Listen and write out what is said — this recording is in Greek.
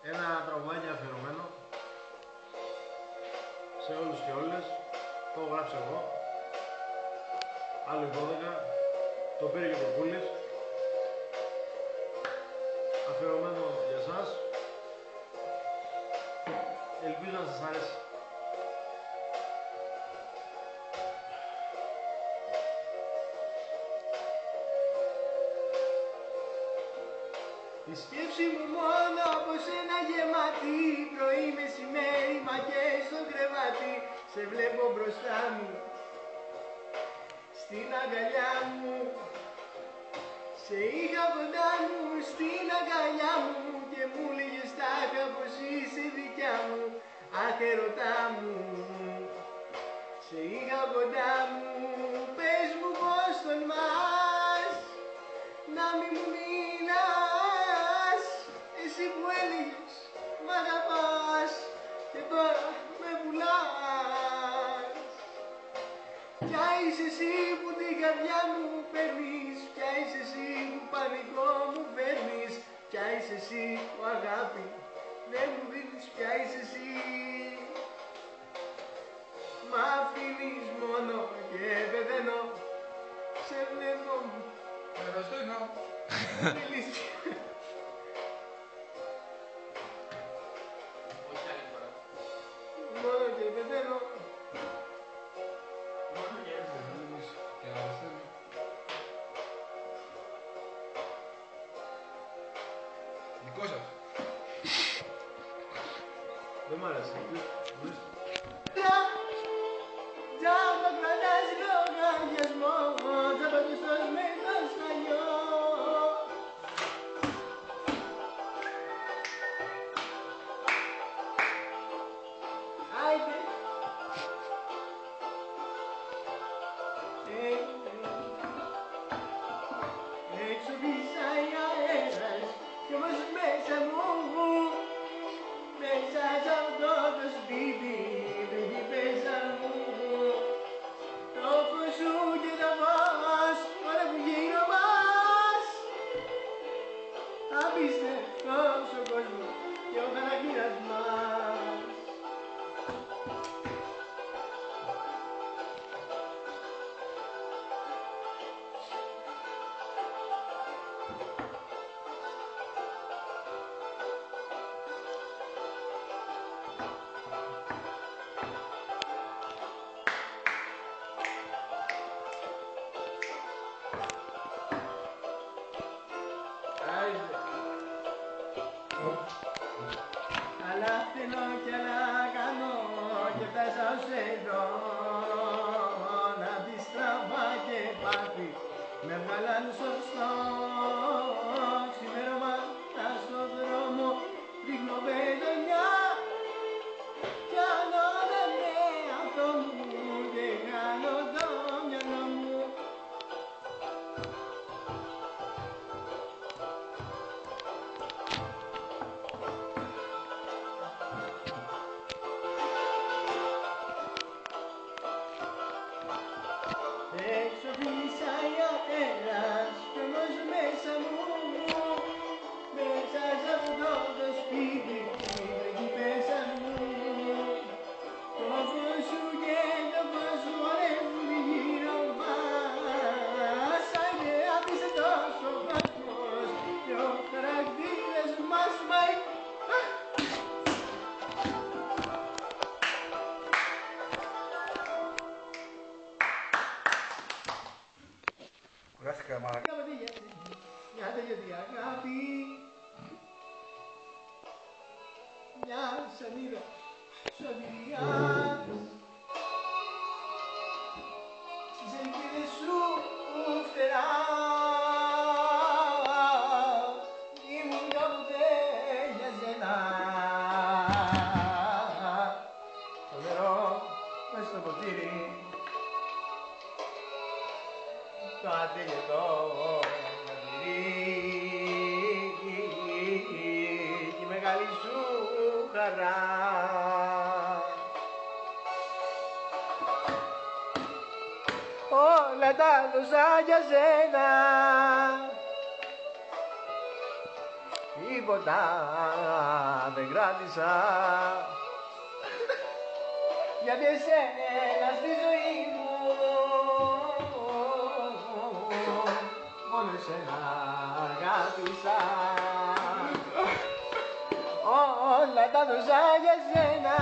Ένα τραγουδάκι αφιερωμένο σε όλους και όλες. Το έχω γράψει εγώ. Άλλο 12. Το πήρε και ο Κούλης. Αφιερωμένο για εσάς. Ελπίζω να σας αρέσει. Η σκέψη μου μόνο από σένα γεμάτη, πρωί, μεσημέρι, μα και στο κρεβάτι. Σε βλέπω μπροστά μου, στην αγκαλιά μου. Σε είχα κοντά μου, στην αγκαλιά μου, και μου λέγες τάχα πως είσαι δικιά μου. Αχ, ερωτά μου, σε είχα κοντά μου. Πες μου πως τολμάς να μη μου μιλάς, εσύ που έλεγες μ' αγαπάς και τώρα με πουλάς. Ποια είσαι εσύ που την καρδιά μου παίρνεις, ποια είσαι εσύ που πανικό μου φέρνεις, ποια είσαι εσύ που αγάπη δεν μου δίνεις, ποια είσαι εσύ. Μ' αφήνεις μόνο και πεθαίνω, σε βλέπω Περασταίνω. μιλήσεις. Όχι άλλη φορά. Μόνο και πεθαίνω. Μόνο και πεθαίνω. Και αρρωσταίνω. Δικό σας. Δεν μ' άρεσε. Τζάμπα κρατάς λογαριασμό, τζάμπα πιστός με το σκαλιό. Άιντε. Έξω φυσάει αέρας κι όμως μέσα μου, μέσα σ' αυτό το σπίτι βρέχει πέσα μου. Το φως σου και το φως ώρα που γύρω μας, απίστευτος ο κόσμος και ο χαρακτήρας μας. Αλλά θέλω κι άλλα κάνω και φτάσα ως εδώ, να τη στραβά και πάθη με βγάλαν σωστό. Ξημέρωμα στον δρόμο δείχνω πεντονιά κι ανώνε με αυτό μου και κάνω το μυαλό μου. Έξω φυσάει αέρας κι όμως μέσα μου, μέσα σ' αυτό το σπίτι βρέχει πέσα μου. Το φως σου και το φως μου χορεύουν γύρω μας. Άιντε απίστευτος ο κόσμος και ο χαρακτήρας μας. Κουράστηκα, μαλάκα. Μια τέτοια αγάπη, μια σανίδα σωτηρίας, στις ελπίδες σου φτερά. Ήμουν κάποτε για σένα, το νερό μες στο ποτήρι, το ατέλειωτο μαγειρί κι η μεγάλη σου χαρά. Όλα τα δώσα για σένα, η τίποτα δεν κράτησα. Γιατί εσένα στη ζωή μου μόνο εσένα αγάπησα. Όλα τα δώσα για σένα.